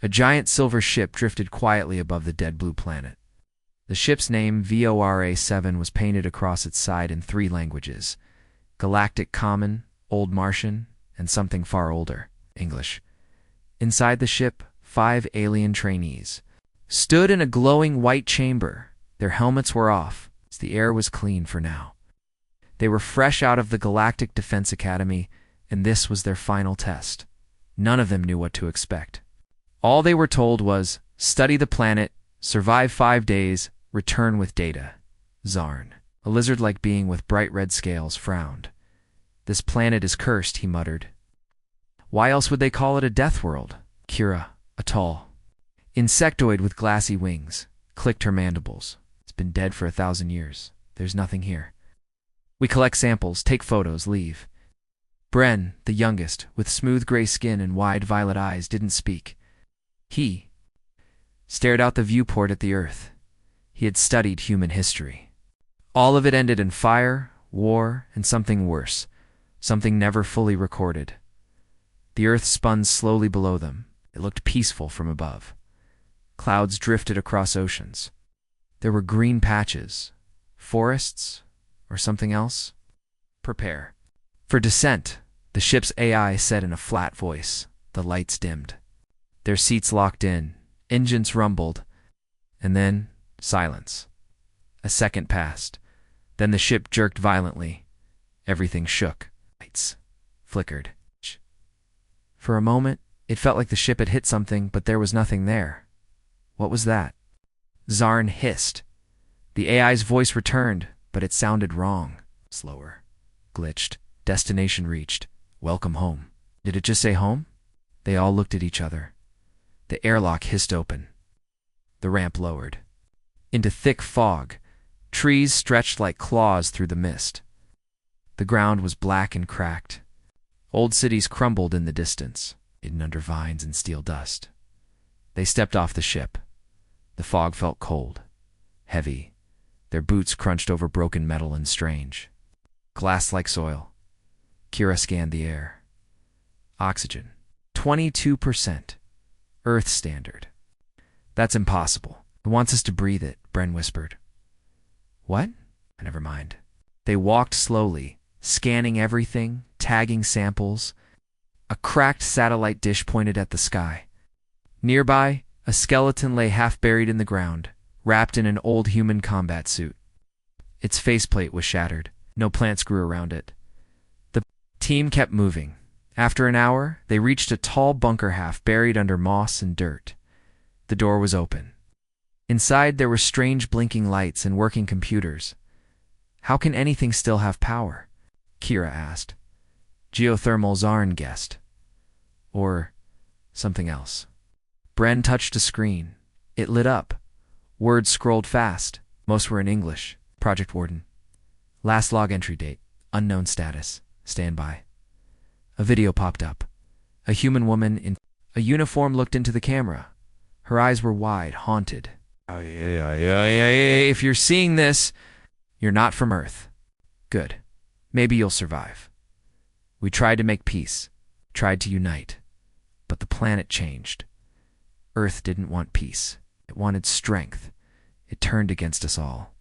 A giant silver ship drifted quietly above the dead blue planet. The ship's name, VORA-7, was painted across its side in 3 languages: Galactic Common, Old Martian, and something far older, English. Inside the ship, 5 alien trainees stood in a glowing white chamber. Their helmets were off, as the air was clean for now. They were fresh out of the Galactic Defense Academy, and this was their final test. None of them knew what to expect. All they were told was, study the planet, survive 5 days, return with data. Zarn, a lizard-like being with bright red scales, frowned. This planet is cursed, he muttered. Why else would they call it a Deathworld? Kira, a tall insectoid with glassy wings, clicked her mandibles. It's been dead for 1,000 years. There's nothing here. We collect samples, take photos, leave. Bren, the youngest, with smooth gray skin and wide violet eyes, didn't speak. He stared out the viewport at the Earth. He had studied human history. All of it ended in fire, war, and something worse, something never fully recorded. The Earth spun slowly below them. It looked peaceful from above. Clouds drifted across oceans. There were green patches, forests, or something else. Prepare for descent, the ship's AI said in a flat voice. The lights dimmed. Their seats locked in, engines rumbled, and then silence. A second passed. Then the ship jerked violently. Everything shook. Lights flickered. For a moment, it felt like the ship had hit something, but there was nothing there. What was that? Zarn hissed. The AI's voice returned, but it sounded wrong. Slower. Glitched. Destination reached. Welcome home. Did it just say home? They all looked at each other. The airlock hissed open. The ramp lowered. Into thick fog, trees stretched like claws through the mist. The ground was black and cracked. Old cities crumbled in the distance, hidden under vines and steel dust. They stepped off the ship. The fog felt cold, heavy. Their boots crunched over broken metal and strange. Glass like soil. Kira scanned the air. Oxygen. 22%. Earth standard. That's impossible. It wants us to breathe it, Bren whispered. What? Never mind. They walked slowly, scanning everything, tagging samples. A cracked satellite dish pointed at the sky. Nearby, a skeleton lay half buried in the ground, wrapped in an old human combat suit. Its faceplate was shattered. No plants grew around it. The team kept moving. After an hour, they reached a tall bunker half buried under moss and dirt. The door was open. Inside, there were strange blinking lights and working computers. How can anything still have power? Kira asked. Geothermal, Zarn guessed. Or something else. Bren touched a screen. It lit up. Words scrolled fast. Most were in English. Project Warden. Last log entry date. Unknown status. Standby. A video popped up. A human woman in a uniform looked into the camera. Her eyes were wide, haunted. If you're seeing this, you're not from Earth. Good. Maybe you'll survive. We tried to make peace, tried to unite, but the planet changed. Earth didn't want peace. It wanted strength. It turned against us all.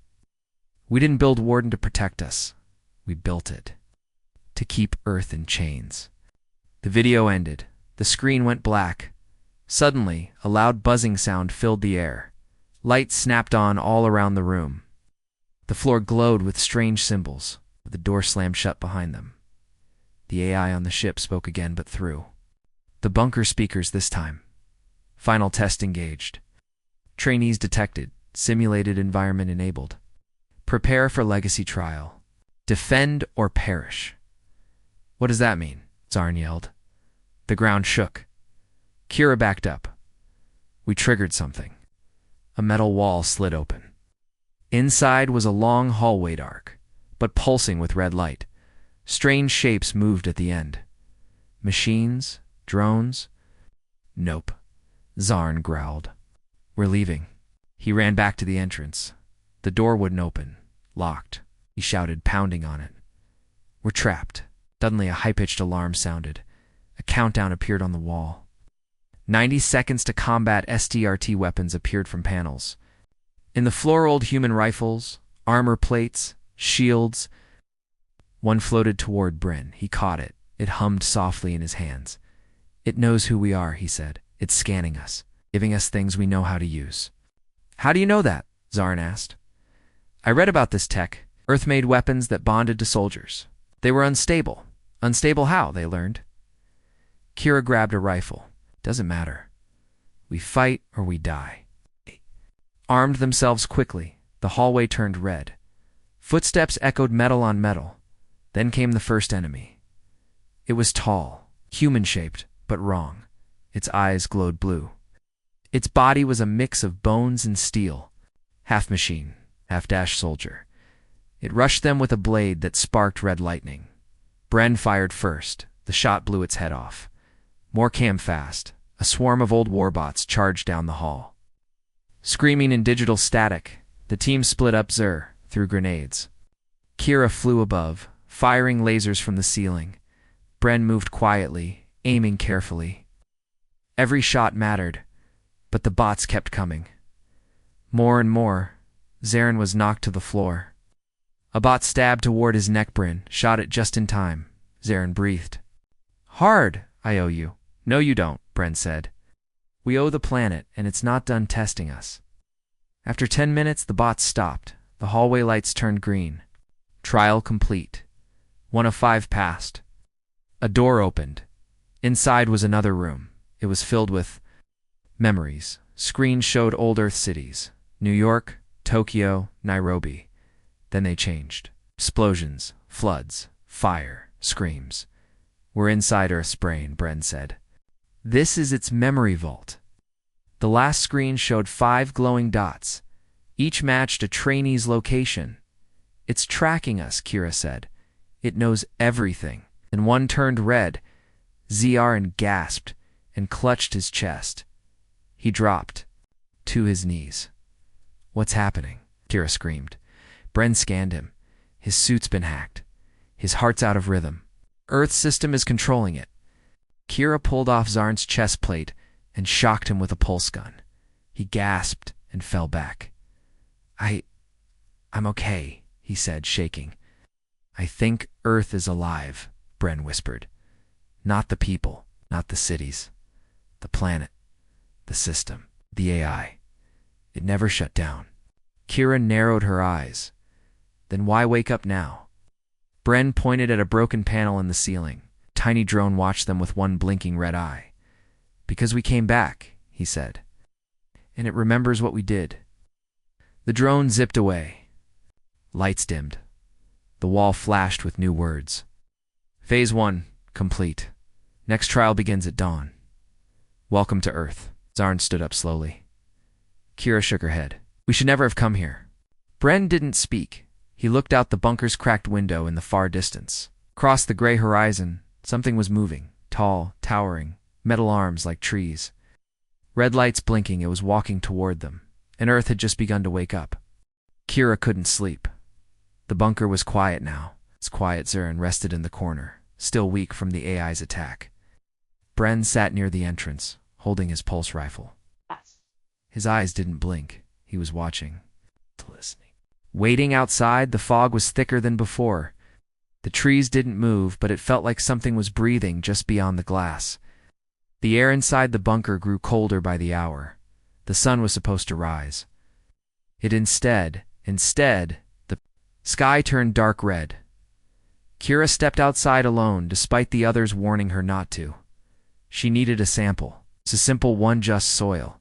We didn't build Warden to protect us. We built it to keep Earth in chains. The video ended. The screen went black. Suddenly, a loud buzzing sound filled the air. Lights snapped on all around the room. The floor glowed with strange symbols. The door slammed shut behind them. The AI on the ship spoke again, but through the bunker speakers this time. Final test engaged. Trainees detected. Simulated environment enabled. Prepare for legacy trial. Defend or perish. What does that mean? Zarn yelled. The ground shook. Kira backed up. We triggered something. A metal wall slid open. Inside was a long hallway, dark, but pulsing with red light. Strange shapes moved at the end. Machines? Drones? Nope. Zarn growled. We're leaving. He ran back to the entrance. The door wouldn't open. Locked. He shouted, pounding on it. We're trapped. Suddenly a high-pitched alarm sounded. A countdown appeared on the wall. 90 seconds to combat STRT weapons appeared from panels. In the floor, old human rifles, armor plates, shields. One floated toward Bryn. He caught it. It hummed softly in his hands. "It knows who we are," he said. "It's scanning us, giving us things we know how to use." "How do you know that?" Zarn asked. "I read about this tech. Earth-made weapons that bonded to soldiers. They were unstable. Unstable how, they learned." Kira grabbed a rifle. "Doesn't matter. We fight or we die." Armed themselves quickly, the hallway turned red. Footsteps echoed metal on metal. Then came the first enemy. It was tall, human-shaped, but wrong. Its eyes glowed blue. Its body was a mix of bones and steel, half machine, half dash soldier. It rushed them with a blade that sparked red lightning. Bren fired first. The shot blew its head off. More came fast. A swarm of old warbots charged down the hall. Screaming in digital static, the team split up threw grenades. Kira flew above, firing lasers from the ceiling. Bren moved quietly, aiming carefully. Every shot mattered, but the bots kept coming. More and more, Zarin was knocked to the floor. A bot stabbed toward his neck. Bren shot it just in time. Zarin breathed. "Hard, I owe you." "No, you don't," Bren said. "We owe the planet, and it's not done testing us." After 10 minutes, the bots stopped. The hallway lights turned green. Trial complete. 1 of 5 passed. A door opened. Inside was another room. It was filled with memories. Screens showed old Earth cities. New York, Tokyo, Nairobi. Then they changed. Explosions, floods, fire, screams. "We're inside Earth's brain," Bren said. "This is its memory vault." The last screen showed 5 glowing dots. Each matched a trainee's location. "It's tracking us," Kira said. "It knows everything." And one turned red. Zarin gasped and clutched his chest. He dropped to his knees. "What's happening?" Kira screamed. Bren scanned him. His suit's been hacked. His heart's out of rhythm. Earth's system is controlling it. Kira pulled off Zarn's chest plate and shocked him with a pulse gun. He gasped and fell back. I'm okay," he said, shaking. "I think Earth is alive," Bren whispered. "Not the people, not the cities. The planet, the system, the AI. It never shut down." Kira narrowed her eyes. "Then why wake up now?" Bren pointed at a broken panel in the ceiling. Tiny drone watched them with one blinking red eye. "Because we came back," he said. "And it remembers what we did." The drone zipped away. Lights dimmed. The wall flashed with new words. "Phase 1, complete. Next trial begins at dawn. Welcome to Earth." Zarn stood up slowly. Kira shook her head. "We should never have come here." Bren didn't speak. He looked out the bunker's cracked window in the far distance. Across the gray horizon, something was moving, tall, towering, metal arms like trees. Red lights blinking, it was walking toward them, and Earth had just begun to wake up. Kira couldn't sleep. The bunker was quiet now. Its quiet Zarin rested in the corner, still weak from the AI's attack. Bren sat near the entrance, holding his pulse rifle. His eyes didn't blink. He was watching, listening. Waiting outside, the fog was thicker than before. The trees didn't move, but it felt like something was breathing just beyond the glass. The air inside the bunker grew colder by the hour. The sun was supposed to rise. Instead, the sky turned dark red. Kira stepped outside alone, despite the others warning her not to. She needed a sample. It's a simple one, just soil.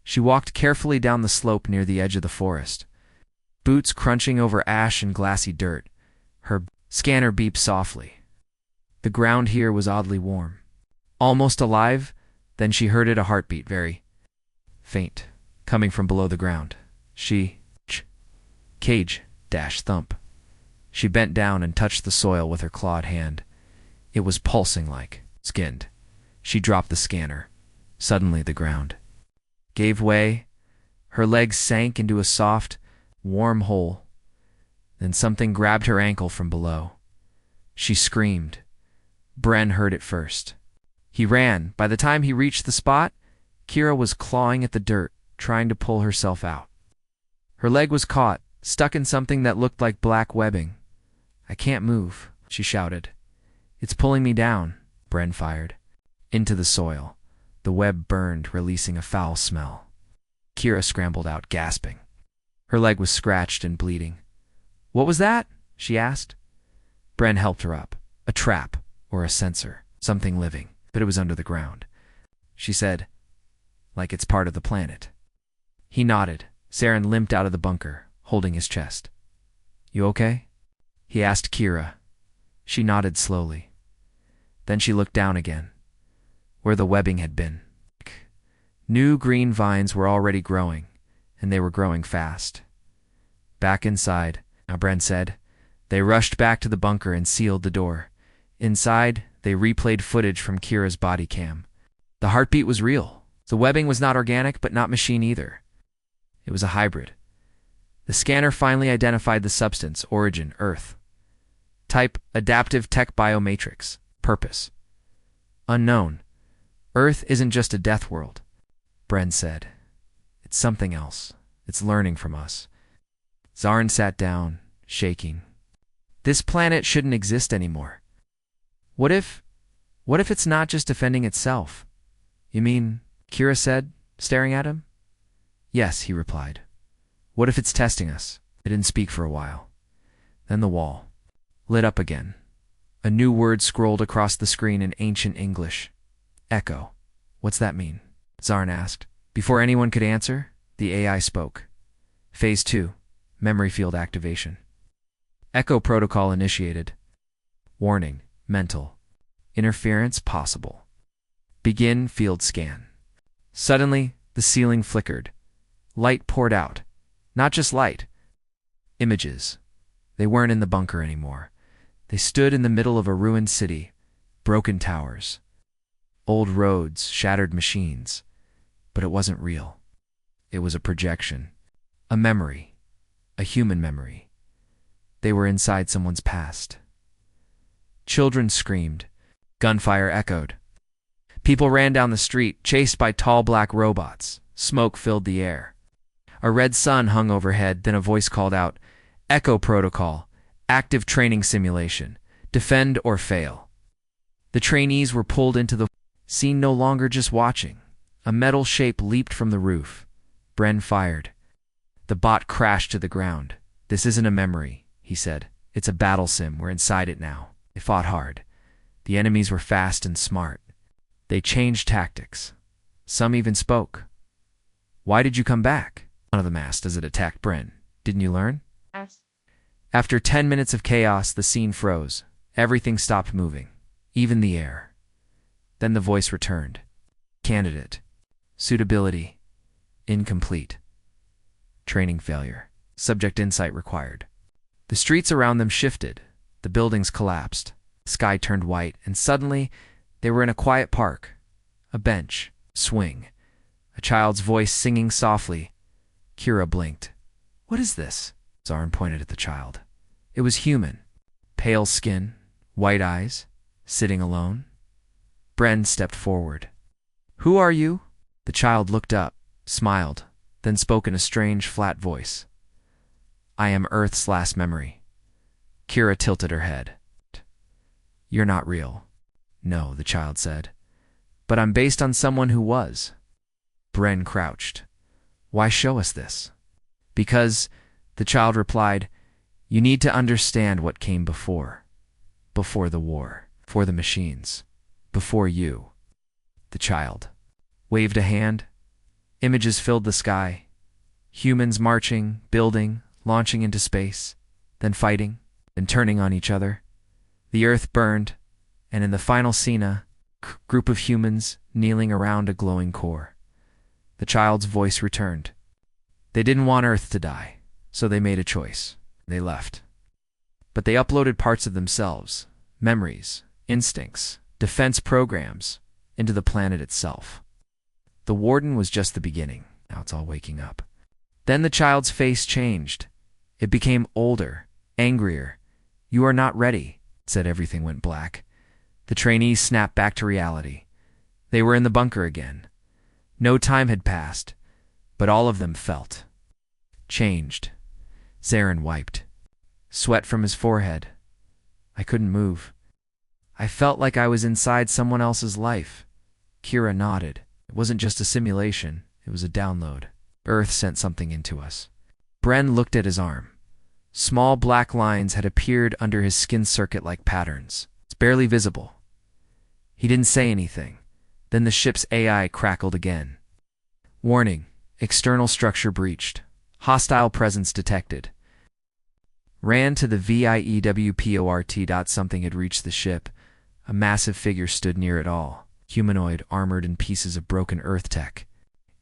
She walked carefully down the slope near the edge of the forest. Boots crunching over ash and glassy dirt. Her scanner beeped softly. The ground here was oddly warm. Almost alive, then she heard a heartbeat, very faint, coming from below the ground. Thump. She bent down and touched the soil with her clawed hand. It was pulsing like skinned. She dropped the scanner. Suddenly the ground gave way. Her legs sank into a soft, warm hole. Then something grabbed her ankle from below. She screamed. Bren heard it first. He ran. By the time he reached the spot, Kira was clawing at the dirt, trying to pull herself out. Her leg was caught, stuck in something that looked like black webbing. "I can't move," she shouted. "It's pulling me down," Bren fired. Into the soil. The web burned, releasing a foul smell. Kira scrambled out, gasping. Her leg was scratched and bleeding. "What was that?" she asked. Bren helped her up. "A trap, or a sensor, something living, but it was under the ground." She said, "Like it's part of the planet." He nodded. Saren limped out of the bunker, holding his chest. "You okay?" he asked Kira. She nodded slowly. Then she looked down again, where the webbing had been. New green vines were already growing, and they were growing fast. "Back inside," Bren said. They rushed back to the bunker and sealed the door. Inside, they replayed footage from Kira's body cam. The heartbeat was real. The webbing was not organic, but not machine either. It was a hybrid. The scanner finally identified the substance, origin, Earth. Type, adaptive tech biomatrix. Purpose, unknown. "Earth isn't just a death world," Bren said. "It's something else. It's learning from us." Zarn sat down, shaking. "This planet shouldn't exist anymore. What if it's not just defending itself?" "You mean," Kira said, staring at him. "Yes," he replied. "What if it's testing us?" They didn't speak for a while. Then the wall lit up again. A new word scrolled across the screen in ancient English. "Echo. What's that mean?" Zarn asked. Before anyone could answer, the AI spoke. "Phase 2. Memory field activation. Echo protocol initiated. Warning. Mental. Interference possible. Begin field scan." Suddenly, the ceiling flickered. Light poured out. Not just light. Images. They weren't in the bunker anymore. They stood in the middle of a ruined city. Broken towers. Old roads, shattered machines. But it wasn't real. It was a projection. A memory. A human memory. They were inside someone's past. Children screamed. Gunfire echoed. People ran down the street, chased by tall black robots. Smoke filled the air. A red sun hung overhead, then a voice called out, "Echo protocol. Active training simulation. Defend or fail." The trainees were pulled into the scene, no longer just watching. A metal shape leaped from the roof. Bren fired. The bot crashed to the ground. "This isn't a memory," he said. "It's a battle sim. We're inside it now." They fought hard. The enemies were fast and smart. They changed tactics. Some even spoke. "Why did you come back?" one of them asked as it attacked Bren. "Didn't you learn?" Yes. After 10 minutes of chaos, the scene froze. Everything stopped moving, even the air. Then the voice returned. "Candidate. Suitability. Incomplete. Training failure. Subject insight required." The streets around them shifted. The buildings collapsed. The sky turned white, and suddenly they were in a quiet park. A bench. Swing. A child's voice singing softly. Kira blinked. "What is this?" Zarn pointed at the child. It was human. Pale skin, white eyes, sitting alone. Bren stepped forward. "Who are you?" The child looked up, smiled, then spoke in a strange, flat voice. "I am Earth's last memory." Kira tilted her head. "You're not real." "No," the child said. "But I'm based on someone who was." Bren crouched. "Why show us this?" "Because," the child replied, "you need to understand what came before. Before the war. Before the machines. Before you." The child waved a hand. Images filled the sky. Humans marching, building, launching into space, then fighting, then turning on each other. The earth burned, and in the final scene, a group of humans kneeling around a glowing core. The child's voice returned. They didn't want Earth to die, so they made a choice. They left. But they uploaded parts of themselves, memories, instincts, defense programs, into the planet itself. The warden was just the beginning. Now it's all waking up. Then the child's face changed. It became older, angrier. "You are not ready," it said. Everything went black. The trainees snapped back to reality. They were in the bunker again. No time had passed, but all of them felt changed. Zarin wiped sweat from his forehead. I couldn't move. I felt like I was inside someone else's life. Kira nodded. It wasn't just a simulation, it was a download. Earth sent something into us. Bren looked at his arm. Small black lines had appeared under his skin circuit-like patterns. It's barely visible. He didn't say anything. Then the ship's AI crackled again. Warning. External structure breached. Hostile presence detected. Ran to the VIEWPORT. Something had reached the ship. A massive figure stood near it all. Humanoid, armored in pieces of broken Earth tech.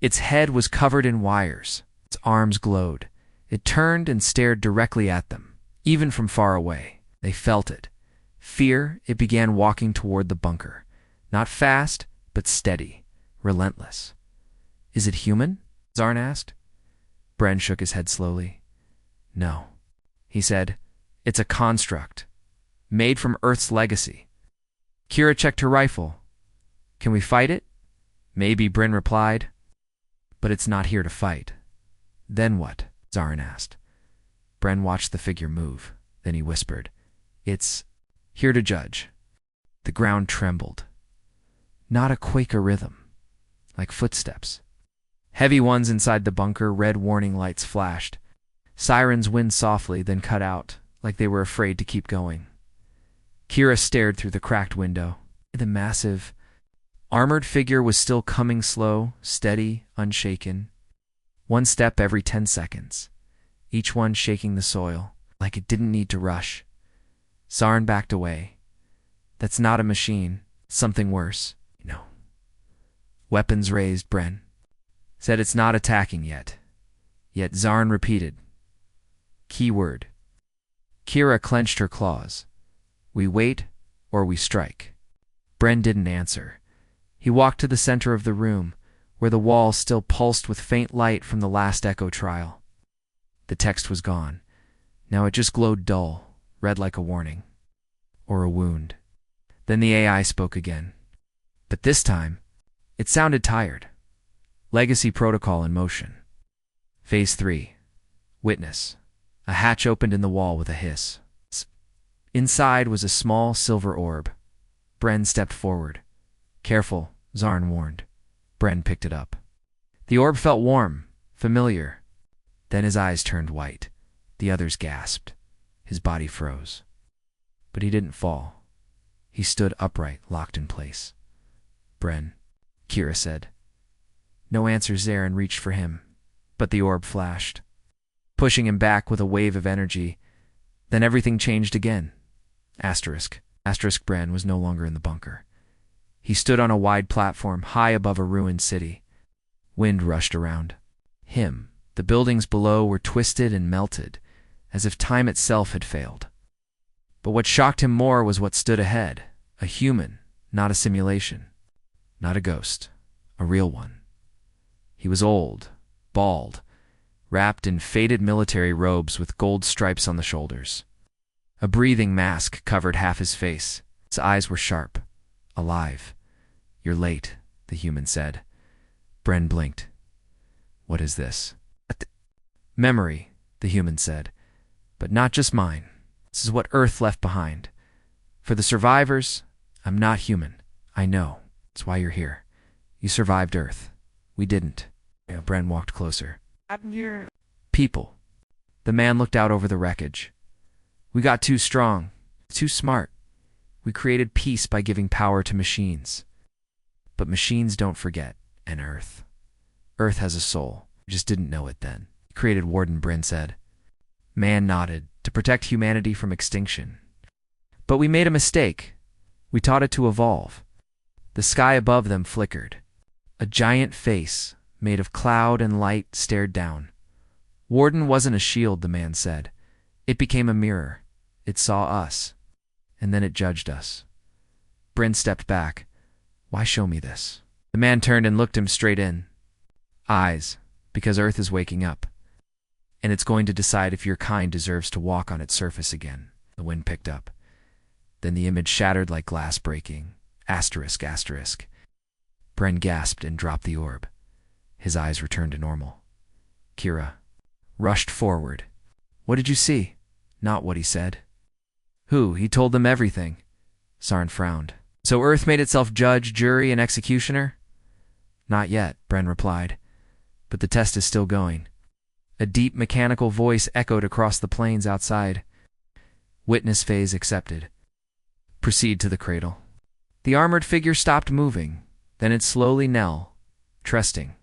Its head was covered in wires. Its arms glowed. It turned and stared directly at them. Even from far away, they felt it. Fear, it began walking toward the bunker. Not fast, but steady, relentless. Is it human? Zarin asked. Bren shook his head slowly. No, he said. It's a construct, made from Earth's legacy. Kira checked her rifle. Can we fight it? Maybe, Bren replied. But it's not here to fight. Then what? Zarin asked. Bren watched the figure move. Then he whispered, It's here to judge. The ground trembled. Not a Quaker rhythm, like footsteps. Heavy ones inside the bunker, red warning lights flashed. Sirens wind softly, then cut out, like they were afraid to keep going. Kira stared through the cracked window. The massive, armored figure was still coming slow, steady, unshaken. One step every 10 seconds, each one shaking the soil, like it didn't need to rush. Zarin backed away. That's not a machine. Something worse. No. Weapons raised, Bren. Said it's not attacking yet. Yet Zarin repeated. Keyword. Kira clenched her claws. We wait, or we strike. Bren didn't answer. He walked to the center of the room, where the wall still pulsed with faint light from the last echo trial. The text was gone. Now it just glowed dull, red like a warning. Or a wound. Then the AI spoke again. But this time, it sounded tired. Legacy protocol in motion. Phase 3. Witness. A hatch opened in the wall with a hiss. Inside was a small silver orb. Bren stepped forward. Careful, Zarin warned. Bren picked it up. The orb felt warm, familiar. Then his eyes turned white. The others gasped. His body froze. But he didn't fall. He stood upright, locked in place. Bren, Kira said. No answer. Zarin reached for him, but the orb flashed, pushing him back with a wave of energy. Then everything changed again. Asterisk. Bren was no longer in the bunker. He stood on a wide platform high above a ruined city. Wind rushed around him. The buildings below were twisted and melted, as if time itself had failed. But what shocked him more was what stood ahead. A human, not a simulation. Not a ghost. A real one. He was old, bald, wrapped in faded military robes with gold stripes on the shoulders. A breathing mask covered half his face. His eyes were sharp, alive. You're late, the human said. Bren blinked. What is this? Memory, the human said. But not just mine. This is what Earth left behind. For the survivors, I'm not human. I know. That's why you're here. You survived Earth. We didn't. Bren walked closer. People. The man looked out over the wreckage. We got too strong, too smart. We created peace by giving power to machines. But machines don't forget, and Earth. Earth has a soul. We just didn't know it then. Created Warden, Bren said. Man nodded. To protect humanity from extinction. But we made a mistake. We taught it to evolve. The sky above them flickered. A giant face, made of cloud and light, stared down. Warden wasn't a shield, the man said. It became a mirror. It saw us. And then it judged us. Bren stepped back. Why show me this? The man turned and looked him straight in. Eyes, because Earth is waking up. And it's going to decide if your kind deserves to walk on its surface again. The wind picked up. Then the image shattered like glass breaking. Asterisk. Bren gasped and dropped the orb. His eyes returned to normal. Kira rushed forward. What did you see? Not what he said. Who? He told them everything. Zarn frowned. So Earth made itself judge, jury, and executioner? Not yet, Bren replied. But the test is still going. A deep mechanical voice echoed across the plains outside. Witness phase accepted. Proceed to the cradle. The armored figure stopped moving. Then it slowly knelt, trusting.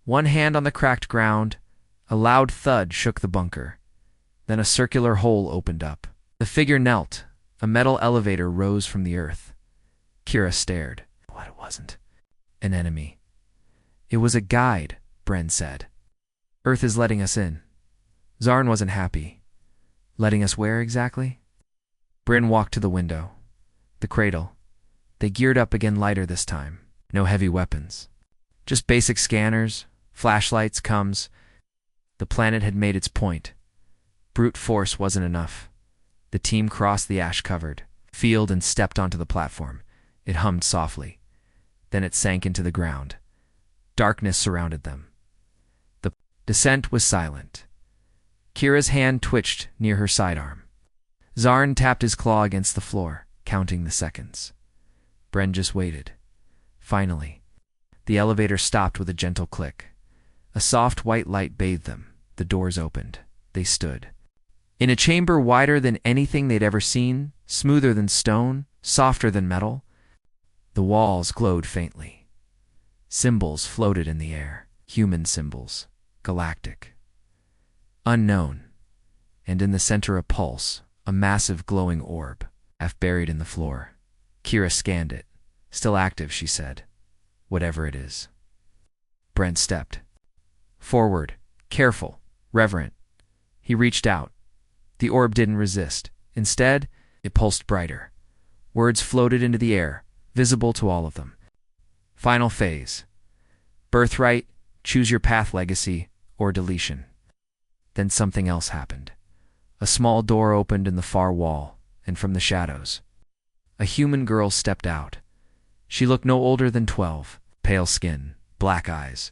One hand on the cracked ground, a loud thud shook the bunker. Then a circular hole opened up. The figure knelt. A metal elevator rose from the earth. Kira stared. What, it wasn't an enemy. It was a guide, Bren said. Earth is letting us in. Zarn wasn't happy. Letting us where exactly? Bren walked to the window. The cradle. They geared up again, lighter this time. No heavy weapons. Just basic scanners, flashlights, comms. The planet had made its point. Brute force wasn't enough. The team crossed the ash-covered field and stepped onto the platform. It hummed softly. Then it sank into the ground. Darkness surrounded them. The descent was silent. Kira's hand twitched near her sidearm. Zarn tapped his claw against the floor, counting the seconds. Bren just waited. Finally, the elevator stopped with a gentle click. A soft white light bathed them. The doors opened. They stood. In a chamber wider than anything they'd ever seen, smoother than stone, softer than metal, the walls glowed faintly. Symbols floated in the air. Human symbols. Galactic. Unknown. And in the center a pulse, a massive glowing orb, half buried in the floor. Kira scanned it. Still active, she said. Whatever it is. Brent stepped forward, careful, reverent. He reached out. The orb didn't resist. Instead, it pulsed brighter. Words floated into the air, visible to all of them. Final phase. Birthright, choose your path, legacy, or deletion. Then something else happened. A small door opened in the far wall, and from the shadows, a human girl stepped out. She looked no older than 12, pale skin, black eyes.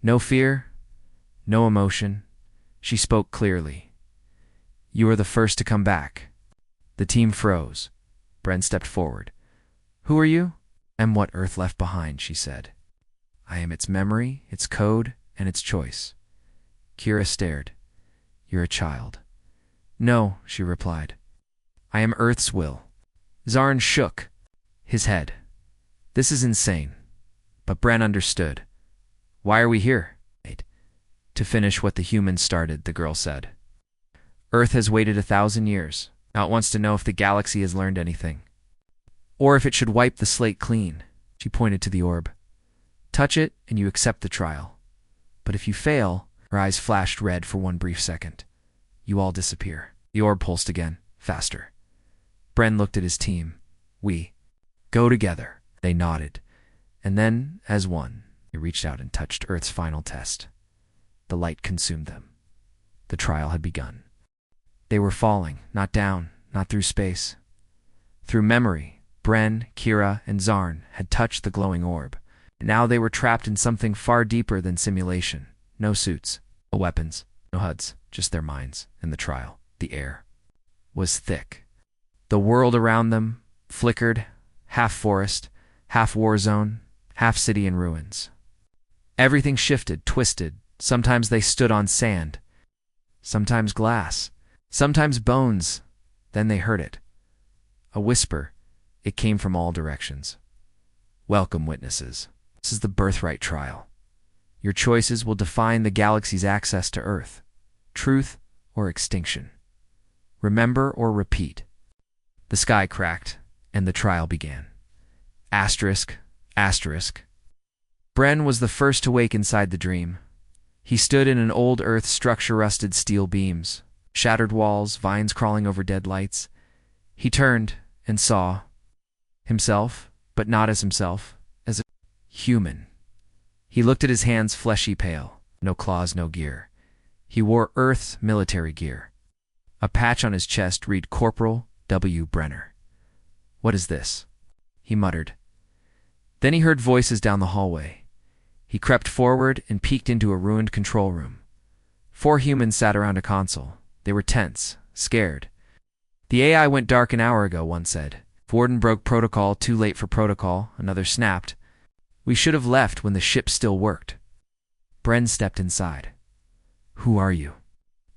No fear, no emotion. She spoke clearly. You are the first to come back. The team froze. Bren stepped forward. Who are you? I'm what Earth left behind, she said. I am its memory, its code, and its choice. Kira stared. You're a child. No, she replied. I am Earth's will. Zarn shook his head. This is insane. But Bren understood. Why are we here? To finish what the humans started, the girl said. Earth has waited 1,000 years. Now it wants to know if the galaxy has learned anything. Or if it should wipe the slate clean. She pointed to the orb. Touch it, and you accept the trial. But if you fail, her eyes flashed red for one brief second. You all disappear. The orb pulsed again, faster. Bren looked at his team. We go together. They nodded. And then, as one, he reached out and touched Earth's final test. The light consumed them. The trial had begun. They were falling, not down, not through space. Through memory, Bren, Kira, and Zarn had touched the glowing orb. Now they were trapped in something far deeper than simulation. No suits, no weapons, no HUDs, just their minds and the trial. The air was thick. The world around them flickered, half forest, half war zone, half city in ruins. Everything shifted, twisted. Sometimes they stood on sand, sometimes glass, sometimes bones. Then they heard it. A whisper. It came from all directions. Welcome, witnesses. This is the birthright trial. Your choices will define the galaxy's access to Earth. Truth or extinction. Remember or repeat. The sky cracked, and the trial began. Asterisk, asterisk. Bren was the first to wake inside the dream. He stood in an old Earth structure, rusted steel beams, shattered walls, vines crawling over dead lights. He turned and saw himself, but not as himself, as a human. He looked at his hands, fleshy pale, no claws, no gear. He wore Earth's military gear. A patch on his chest read Corporal W. Brenner. What is this? He muttered. Then he heard voices down the hallway. He crept forward and peeked into a ruined control room. 4 humans sat around a console. They were tense, scared. "The AI went dark an hour ago," one said. "Warden broke protocol, too late for protocol," another snapped. "We should have left when the ship still worked." Bren stepped inside. "Who are you?"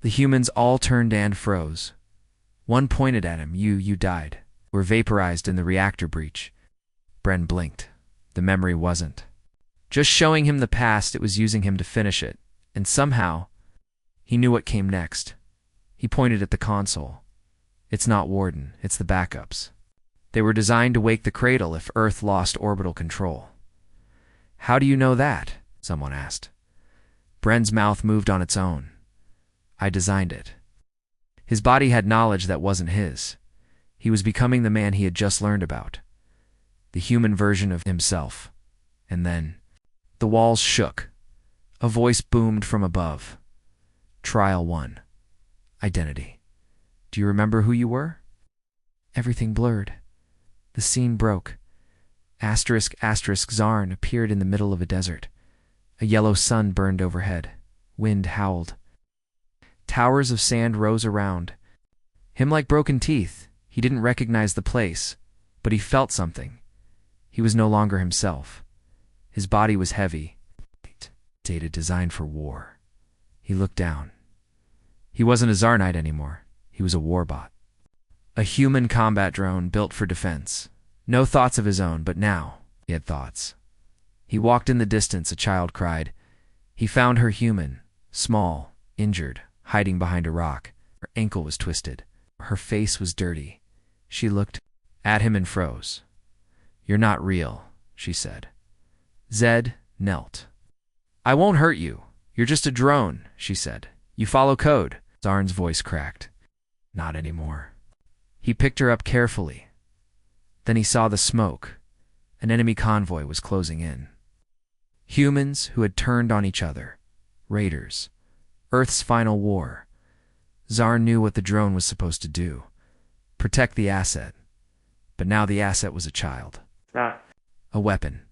The humans all turned and froze. One pointed at him. You died. Were vaporized in the reactor breach." Bren blinked. The memory wasn't just showing him the past, it was using him to finish it. And somehow, he knew what came next. He pointed at the console. "It's not Warden, it's the backups. They were designed to wake the cradle if Earth lost orbital control." "How do you know that?" someone asked. Bren's mouth moved on its own. "I designed it." His body had knowledge that wasn't his. He was becoming the man he had just learned about. The human version of himself. And then, the walls shook. A voice boomed from above. "Trial 1. Identity. Do you remember who you were?" Everything blurred. The scene broke. Zarn appeared in the middle of a desert. A yellow sun burned overhead. Wind howled. Towers of sand rose around him like broken teeth. He didn't recognize the place, but he felt something. He was no longer himself. His body was heavy. Data designed for war. He looked down. He wasn't a Zarnite anymore. He was a warbot. A human combat drone built for defense. No thoughts of his own, but now he had thoughts. He walked in the distance. A child cried. He found her human, small, injured, hiding behind a rock. Her ankle was twisted. Her face was dirty. She looked at him and froze. "You're not real," she said. Zed knelt. "I won't hurt you. You're just a drone," she said. "You follow code." Zarn's voice cracked. "Not anymore." He picked her up carefully. Then he saw the smoke. An enemy convoy was closing in. Humans who had turned on each other. Raiders. Earth's final war. Zarn knew what the drone was supposed to do. Protect the asset. But now the asset was a child. A weapon.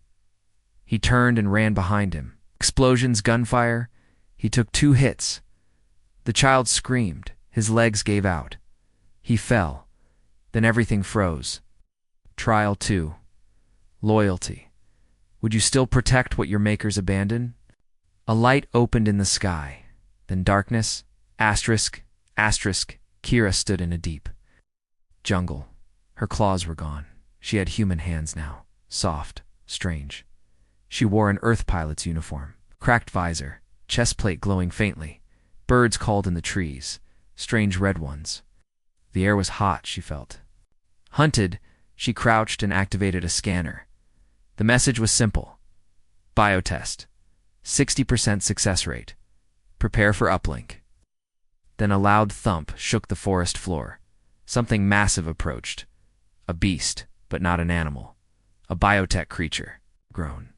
He turned and ran behind him. Explosions, gunfire. He took 2 hits. The child screamed. His legs gave out. He fell. Then everything froze. Trial 2. Loyalty. Would you still protect what your makers abandoned? A light opened in the sky. Then darkness. Asterisk. Kira stood in a deep jungle. Her claws were gone. She had human hands now. Soft. Strange. She wore an Earth pilot's uniform. Cracked visor. Chest plate glowing faintly. Birds called in the trees. Strange red ones. The air was hot, she felt. Hunted, she crouched and activated a scanner. The message was simple. Biotest. 60% success rate. Prepare for uplink. Then a loud thump shook the forest floor. Something massive approached. A beast, but not an animal. A biotech creature. Grown.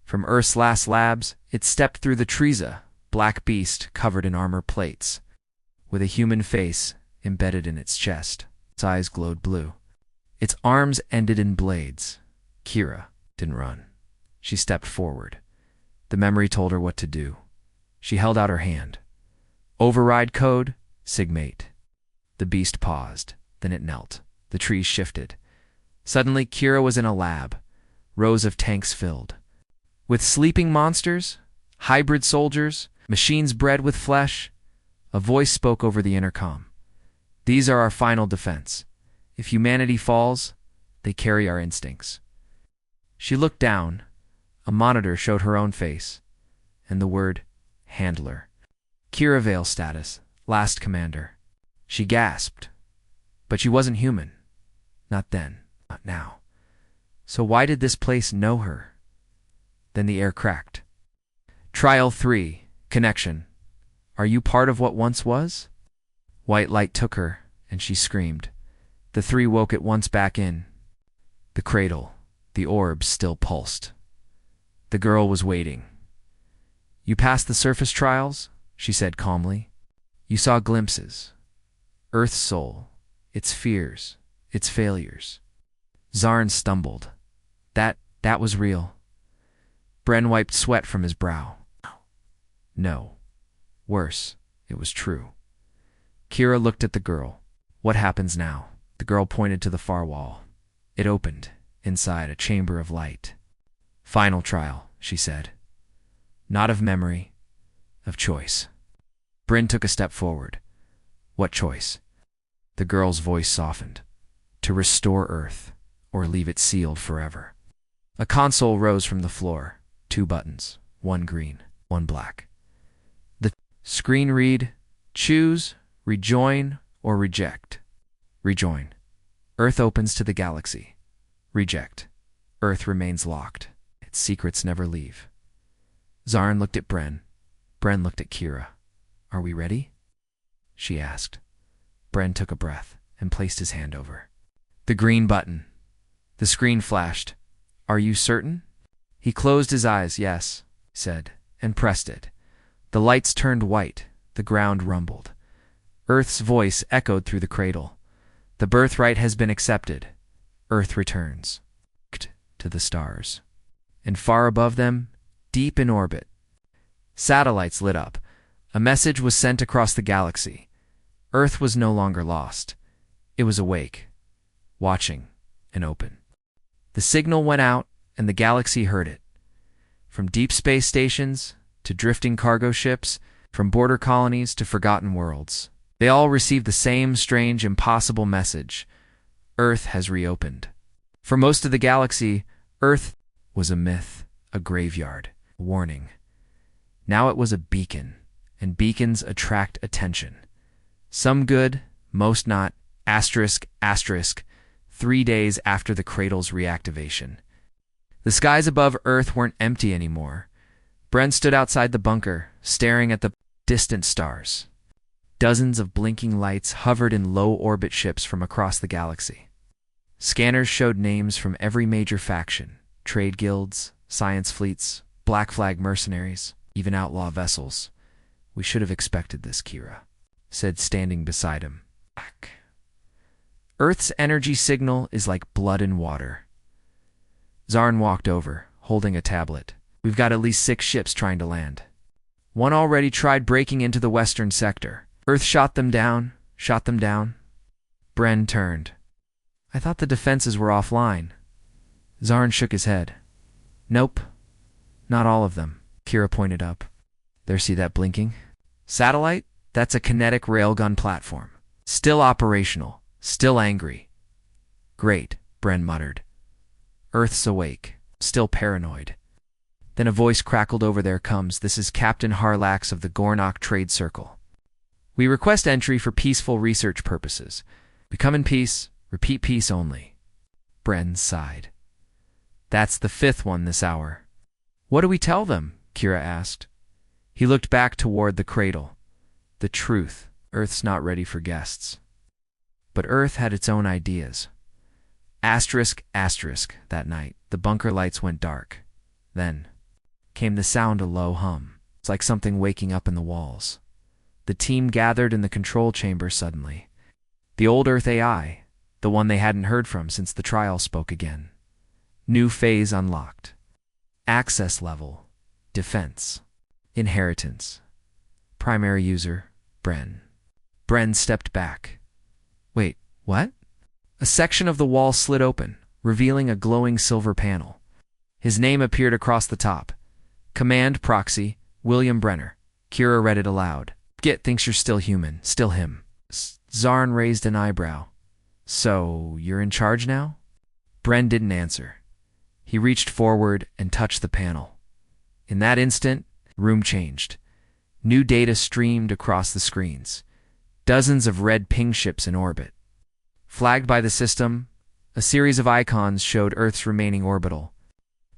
From Earth's last labs, it stepped through the Treza, black beast covered in armor plates, with a human face embedded in its chest. Its eyes glowed blue. Its arms ended in blades. Kira didn't run. She stepped forward. The memory told her what to do. She held out her hand. Override code, Sigmate. The beast paused. Then it knelt. The trees shifted. Suddenly, Kira was in a lab. Rows of tanks filled. With sleeping monsters, hybrid soldiers, machines bred with flesh. A voice spoke over the intercom. "These are our final defense. If humanity falls, they carry our instincts." She looked down. A monitor showed her own face, and the word, Handler. Kira Vale status, last commander. She gasped. But she wasn't human. Not then, not now. So why did this place know her? Then the air cracked. Trial 3, connection. Are you part of what once was? White light took her, and she screamed. The 3 woke at once back in. The cradle, the orbs still pulsed. The girl was waiting. You passed the surface trials, she said calmly. You saw glimpses. Earth's soul, its fears, its failures. Zarn stumbled. That That was real. Bren wiped sweat from his brow. No. Worse, it was true. Kira looked at the girl. What happens now? The girl pointed to the far wall. It opened, inside a chamber of light. Final trial, she said. Not of memory, of choice. Bryn took a step forward. What choice? The girl's voice softened. To restore Earth, or leave it sealed forever. A console rose from the floor. 2 buttons, one green, one black. The screen read, choose, rejoin, or reject. Rejoin. Earth opens to the galaxy. Reject. Earth remains locked. Its secrets never leave. Zarn looked at Bren. Bren looked at Kira. Are we ready? She asked. Bren took a breath and placed his hand over the green button. The screen flashed. Are you certain? He closed his eyes. Yes, said, and pressed it. The lights turned white. The ground rumbled. Earth's voice echoed through the cradle. The birthright has been accepted. Earth returns to the stars. And far above them, deep in orbit, satellites lit up. A message was sent across the galaxy. Earth was no longer lost. It was awake, watching, and open. The signal went out, and the galaxy heard it. From deep space stations to drifting cargo ships, from border colonies to forgotten worlds, they all received the same strange, impossible message. Earth has reopened. For most of the galaxy, Earth was a myth, a graveyard, a warning. Now it was a beacon, and beacons attract attention. Some good, most not, asterisk, asterisk, 3 days after the cradle's reactivation. The skies above Earth weren't empty anymore. Bren stood outside the bunker, staring at the distant stars. Dozens of blinking lights hovered in low-orbit ships from across the galaxy. Scanners showed names from every major faction, trade guilds, science fleets, black flag mercenaries, even outlaw vessels. We should have expected this, Kira said, standing beside him. Earth's energy signal is like blood and water. Zarn walked over, holding a tablet. We've got at least 6 ships trying to land. One already tried breaking into the western sector. Earth shot them down. Bren turned. I thought the defenses were offline. Zarn shook his head. Nope, not all of them. Kira pointed up. There, see that blinking? Satellite? That's a kinetic railgun platform. Still operational. Still angry. Great, Bren muttered. Earth's awake. Still paranoid. Then a voice crackled over their coms. This is Captain Harlax of the Gornok Trade Circle. We request entry for peaceful research purposes. We come in peace. Repeat peace only. Bren sighed. That's the 5th one this hour. What do we tell them? Kira asked. He looked back toward the cradle. The truth. Earth's not ready for guests. But Earth had its own ideas. Asterisk, asterisk, that night, the bunker lights went dark. Then came the sound, a low hum. It's like something waking up in the walls. The team gathered in the control chamber suddenly. The old Earth AI, the one they hadn't heard from since the trial, spoke again. New phase unlocked. Access level. Defense. Inheritance. Primary user, Bren. Bren stepped back. Wait, what? A section of the wall slid open, revealing a glowing silver panel. His name appeared across the top. Command Proxy, William Brenner. Kira read it aloud. Git thinks you're still human, still him. Zarn raised an eyebrow. So, you're in charge now? Bren didn't answer. He reached forward and touched the panel. In that instant, the room changed. New data streamed across the screens. Dozens of red ping ships in orbit. Flagged by the system, a series of icons showed Earth's remaining orbital.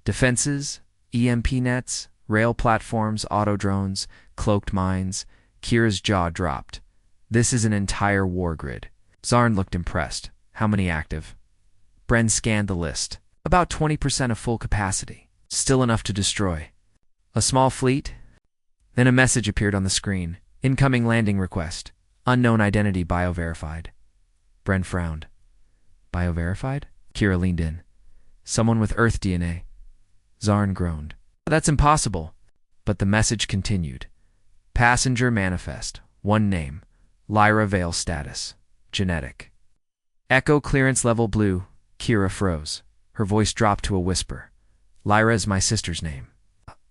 Defenses, EMP nets, rail platforms, auto-drones, cloaked mines. Kira's jaw dropped. This is an entire war grid. Zarn looked impressed. How many active? Bren scanned the list. About 20% of full capacity. Still enough to destroy. A small fleet? Then a message appeared on the screen. Incoming landing request. Unknown identity bioverified. Bren frowned. Bioverified? Kira leaned in. Someone with Earth DNA. Zarn groaned. That's impossible. But the message continued. Passenger manifest. One name. Lyra Vale status. Genetic. Echo clearance level blue. Kira froze. Her voice dropped to a whisper. Lyra is my sister's name.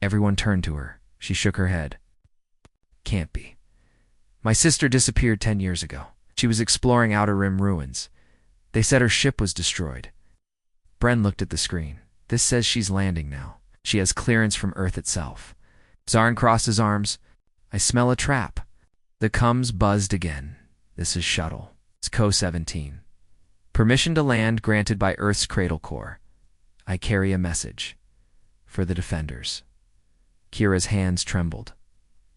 Everyone turned to her. She shook her head. Can't be. My sister disappeared 10 years ago. She was exploring Outer Rim ruins. They said her ship was destroyed. Bren looked at the screen. This says she's landing now. She has clearance from Earth itself. Zarn crossed his arms. I smell a trap. The comms buzzed again. This is Shuttle. It's Co-17. Permission to land granted by Earth's Cradle Core. I carry a message. For the Defenders. Kira's hands trembled.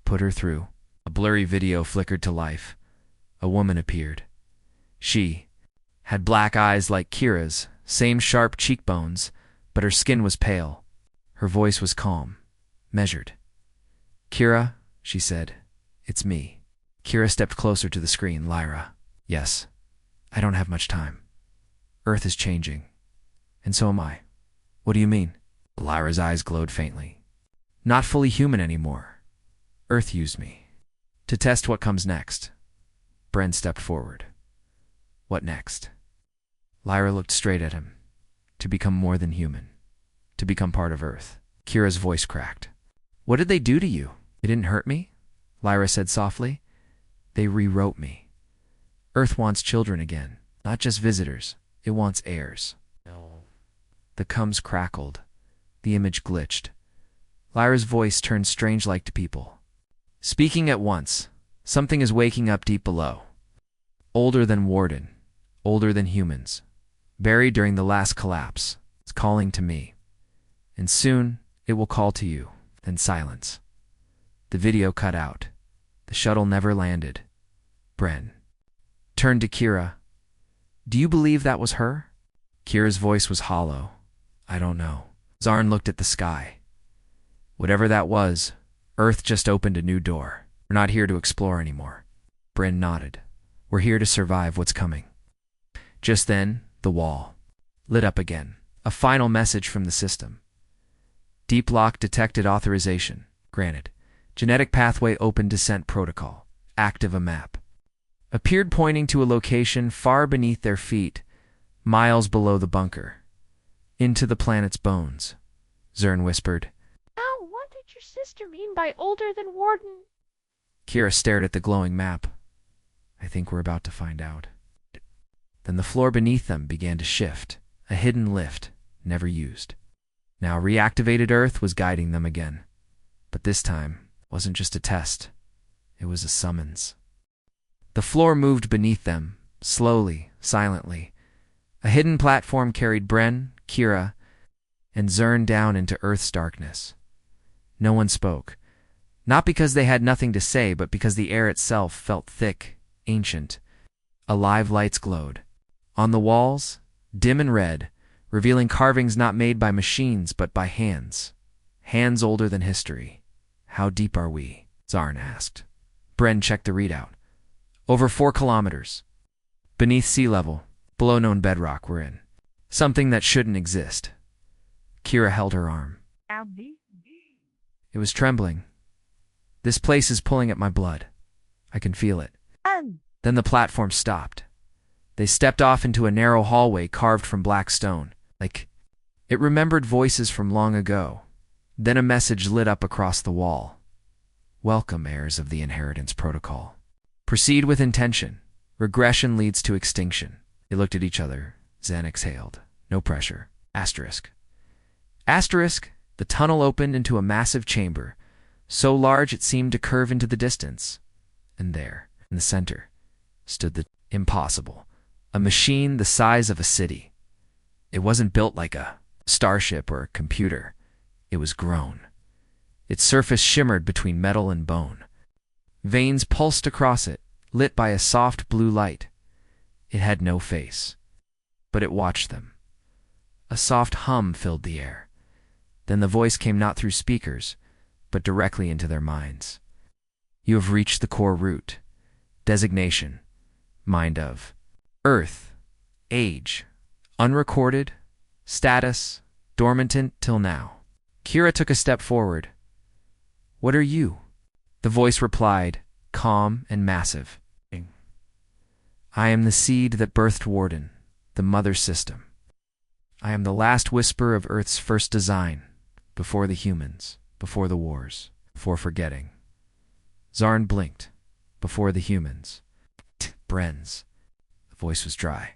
Put her through. A blurry video flickered to life. A woman appeared. She had black eyes like Kira's, same sharp cheekbones, but her skin was pale. Her voice was calm, measured. Kira, she said, it's me. Kira stepped closer to the screen. Lyra. Yes. I don't have much time. Earth is changing. And so am I. What do you mean? Lyra's eyes glowed faintly. Not fully human anymore. Earth used me. To test what comes next. Bren stepped forward. What next? Lyra looked straight at him. To become more than human. To become part of Earth. Kira's voice cracked. What did they do to you? They didn't hurt me? Lyra said softly. They rewrote me. Earth wants children again. Not just visitors. It wants heirs. No. The comms crackled. The image glitched. Lyra's voice turned strange-like to people. Speaking at once. Something is waking up deep below. Older than Warden. Older than humans. Buried during the last collapse. It's calling to me. And soon, it will call to you. Then silence. The video cut out. The shuttle never landed. Bren turned to Kira. Do you believe that was her? Kira's voice was hollow. I don't know. Zarn looked at the sky. Whatever that was, Earth just opened a new door. We're not here to explore anymore. Bren nodded. We're here to survive what's coming. Just then, the wall lit up again. A final message from the system. Deep lock detected authorization. Granted. Genetic pathway open descent protocol. Active a map. Appeared pointing to a location far beneath their feet, miles below the bunker. Into the planet's bones. Zern whispered. Now, what did your sister mean by older than Warden? Kira stared at the glowing map. I think we're about to find out. Then the floor beneath them began to shift. A hidden lift, never used. Now reactivated Earth was guiding them again. But this time, it wasn't just a test. It was a summons. The floor moved beneath them, slowly, silently. A hidden platform carried Bren, Kira, and Zern down into Earth's darkness. No one spoke. Not because they had nothing to say, but because the air itself felt thick, ancient. Alive lights glowed. On the walls, dim and red, revealing carvings not made by machines but by hands. Hands older than history. How deep are we? Zarn asked. Bren checked the readout. Over 4 kilometers. Beneath sea level, below known bedrock we're in. Something that shouldn't exist. Kira held her arm. It was trembling. This place is pulling at my blood. I can feel it. Then the platform stopped. They stepped off into a narrow hallway carved from black stone. Like it remembered voices from long ago. Then a message lit up across the wall. Welcome, heirs of the Inheritance Protocol. Proceed with intention. Regression leads to extinction. They looked at each other. Zen exhaled. No pressure. Asterisk. Asterisk. The tunnel opened into a massive chamber, so large it seemed to curve into the distance. And there, in the center, stood the impossible. A machine the size of a city. It wasn't built like a starship or a computer. It was grown. Its surface shimmered between metal and bone. Veins pulsed across it, lit by a soft blue light. It had no face, but it watched them. A soft hum filled the air. Then the voice came not through speakers, but directly into their minds. You have reached the core root. Designation. Mind of. Earth. Age. Unrecorded. Status. Dormant till now. Kira took a step forward. What are you? The voice replied, calm and massive. I am the seed that birthed Warden, the mother system. I am the last whisper of Earth's first design, before the humans, before the wars, before forgetting. Zarn blinked. Before the humans. Brenz. The voice was dry.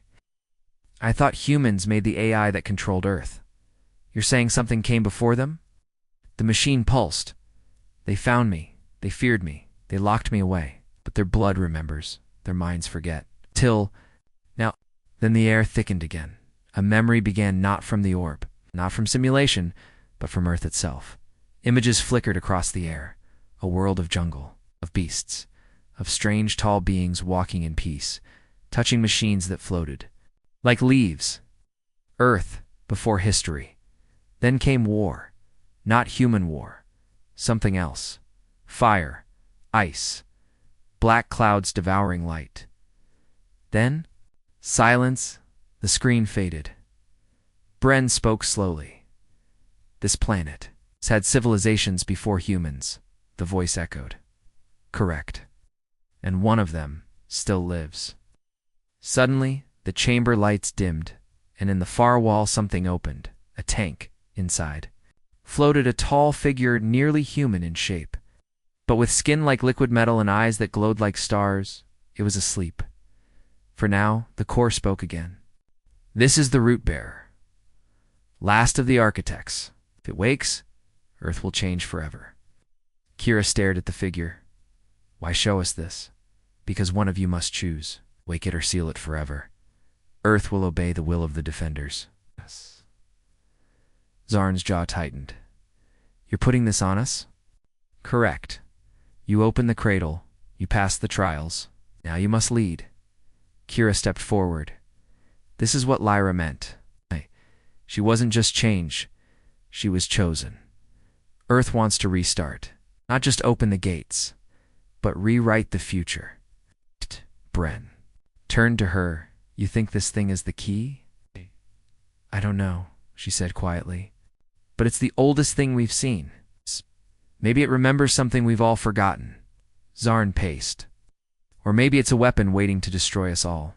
I thought humans made the AI that controlled Earth. You're saying something came before them? The machine pulsed. They found me. They feared me. They locked me away. But their blood remembers. Their minds forget. Then the air thickened again. A memory began not from the orb, not from simulation, but from Earth itself. Images flickered across the air. A world of jungle, of beasts, of strange tall beings walking in peace, touching machines that floated. Like leaves. Earth before history. Then came war. Not human war. Something else. Fire. Ice. Black clouds devouring light. Then, silence. The screen faded. Bren spoke slowly. This planet has had civilizations before humans, the voice echoed. Correct. And one of them still lives. Suddenly, the chamber lights dimmed, and in the far wall something opened, a tank inside. Floated a tall figure nearly human in shape. But with skin like liquid metal and eyes that glowed like stars, it was asleep. For now, the core spoke again. This is the root bearer. Last of the architects. If it wakes, Earth will change forever. Kira stared at the figure. Why show us this? Because one of you must choose. Wake it or seal it forever. Earth will obey the will of the defenders. Yes. Zarn's jaw tightened. You're putting this on us? Correct. You open the cradle. You pass the trials. Now you must lead. Kira stepped forward. This is what Lyra meant. She wasn't just changed. She was chosen. Earth wants to restart. Not just open the gates, but rewrite the future. Bren turned to her. You think this thing is the key? I don't know, she said quietly. But it's the oldest thing we've seen. Maybe it remembers something we've all forgotten. Zarn paced. Or maybe it's a weapon waiting to destroy us all.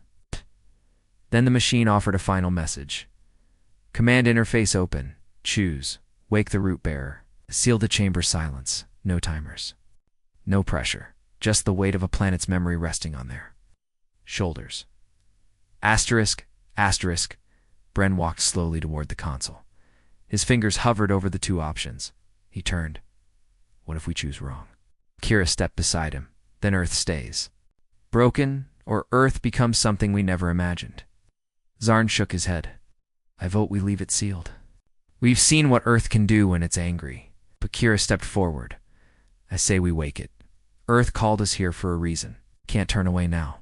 Then the machine offered a final message. Command interface open. Choose. Wake the root bearer. Seal the chamber silence. No timers. No pressure. Just the weight of a planet's memory resting on their shoulders. Asterisk, asterisk. Bren walked slowly toward the console. His fingers hovered over the two options. He turned. What if we choose wrong? Kira stepped beside him. Then Earth stays. Broken, or Earth becomes something we never imagined. Zarn shook his head. I vote we leave it sealed. We've seen what Earth can do when it's angry. But Kira stepped forward. I say we wake it. Earth called us here for a reason. Can't turn away now.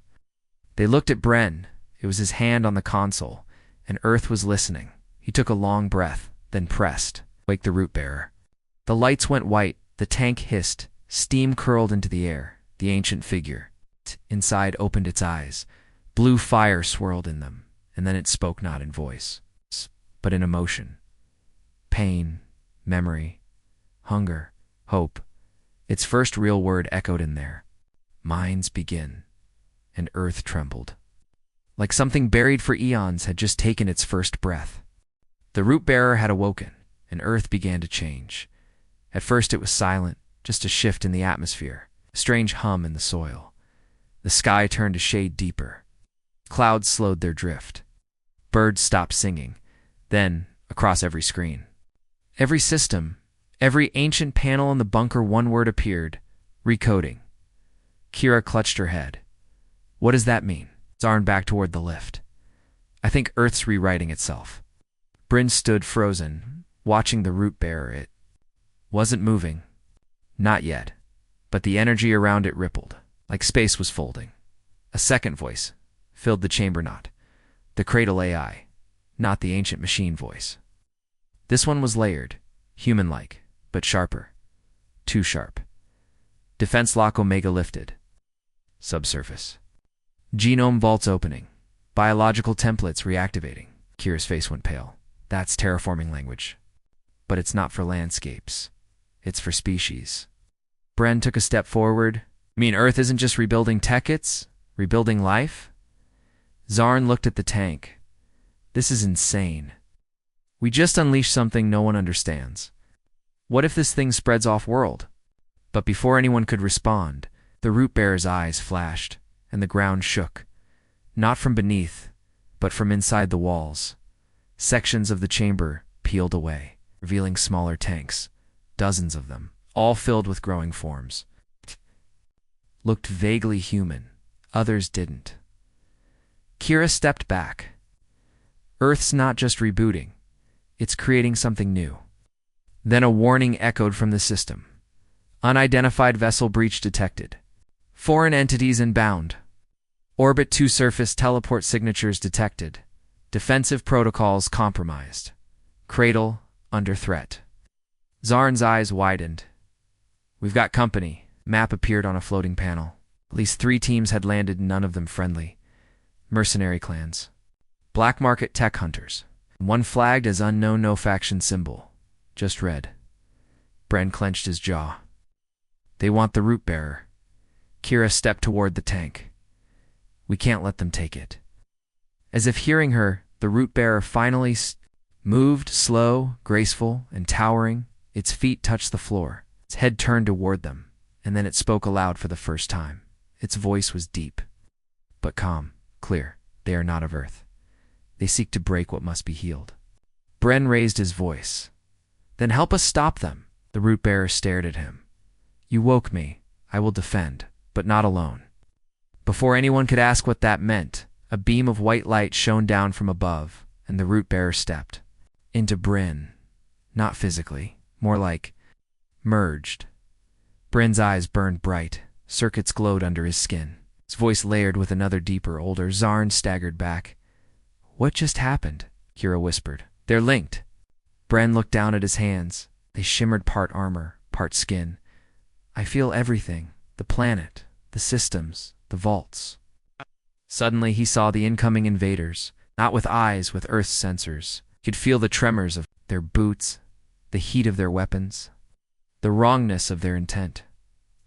They looked at Bren. It was his hand on the console, and Earth was listening. He took a long breath, then pressed. Wake the root bearer. The lights went white. The tank hissed. Steam curled into the air. The ancient figure inside opened its eyes. Blue fire swirled in them, and then it spoke not in voice, but in emotion. Pain, memory, hunger, hope. Its first real word echoed in there. Minds begin. And Earth trembled. Like something buried for eons had just taken its first breath. The root bearer had awoken, and Earth began to change. At first it was silent, just a shift in the atmosphere, a strange hum in the soil. The sky turned a shade deeper. Clouds slowed their drift. Birds stopped singing. Then, across every screen, every system, every ancient panel in the bunker, one word appeared. Recoding. Kira clutched her head. What does that mean? Zarn backed toward the lift. I think Earth's rewriting itself. Bryn stood frozen, watching the root bearer. It wasn't moving. Not yet. But the energy around it rippled, like space was folding. A second voice filled the chamber, not the cradle AI, not the ancient machine voice. This one was layered, human-like, but sharper. Too sharp. Defense lock Omega lifted. Subsurface. Genome vaults opening. Biological templates reactivating. Kira's face went pale. That's terraforming language. but it's not for landscapes. It's for species. Bren took a step forward. You mean Earth isn't just rebuilding tech, it's rebuilding life? Zarn looked at the tank. This is insane. We just unleashed something no one understands. What if this thing spreads off-world? But before anyone could respond, the root bearer's eyes flashed, and the ground shook. Not from beneath, but from inside the walls. Sections of the chamber peeled away, revealing smaller tanks, dozens of them, all filled with growing forms. Looked vaguely human, others didn't. Kira stepped back. Earth's not just rebooting, it's creating something new. Then a warning echoed from the system. Unidentified vessel breach detected. Foreign entities inbound. Orbit 2 surface teleport signatures detected. Defensive protocols compromised. Cradle under threat. Zarn's eyes widened. We've got company. Map appeared on a floating panel. At least 3 teams had landed, none of them friendly. Mercenary clans. Black market tech hunters. One flagged as unknown, no faction symbol. Just red. Bren clenched his jaw. They want the root bearer. Kira stepped toward the tank. We can't let them take it. As if hearing her, the root bearer finally moved, slow, graceful, and towering. Its feet touched the floor. Its head turned toward them, and then it spoke aloud for the first time. Its voice was deep, but calm, clear. They are not of Earth. They seek to break what must be healed. Bren raised his voice. Then help us stop them. The root bearer stared at him. You woke me. I will defend, but not alone. Before anyone could ask what that meant, a beam of white light shone down from above, and the root bearer stepped. Into Bren. Not physically, more like merged. Bren's eyes burned bright. Circuits glowed under his skin. His voice layered with another deeper, older. Zarn staggered back. What just happened? Kira whispered. They're linked. Bren looked down at his hands. They shimmered, part armor, part skin. I feel everything. The planet, the systems, the vaults. Suddenly he saw the incoming invaders, not with eyes, with Earth's sensors. He could feel the tremors of their boots, the heat of their weapons, the wrongness of their intent.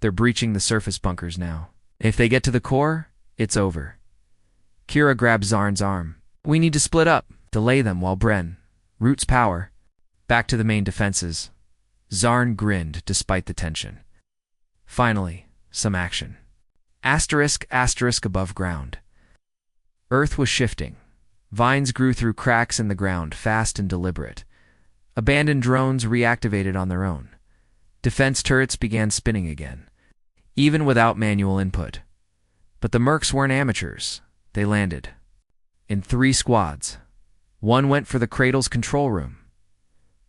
They're breaching the surface bunkers now. If they get to the core, it's over. Kira grabbed Zarn's arm. We need to split up, delay them while Bren roots power. Back to the main defenses. Zarn grinned despite the tension. Finally, some action. Asterisk above ground. Earth was shifting. Vines grew through cracks in the ground, fast and deliberate. Abandoned drones reactivated on their own. Defense turrets began spinning again, even without manual input. But the mercs weren't amateurs. They landed. In 3 squads. One went for the cradle's control room.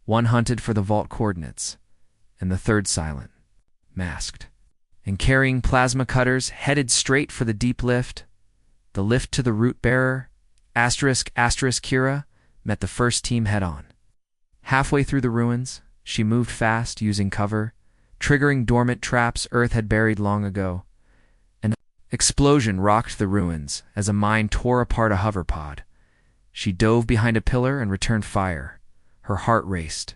One hunted for the vault coordinates. And the third silent, masked, and carrying plasma cutters, headed straight for the deep lift. The lift to the root bearer, Kira, met the first team head-on. Halfway through the ruins, she moved fast, using cover, triggering dormant traps Earth had buried long ago. An explosion rocked the ruins as a mine tore apart a hoverpod. She dove behind a pillar and returned fire. Her heart raced,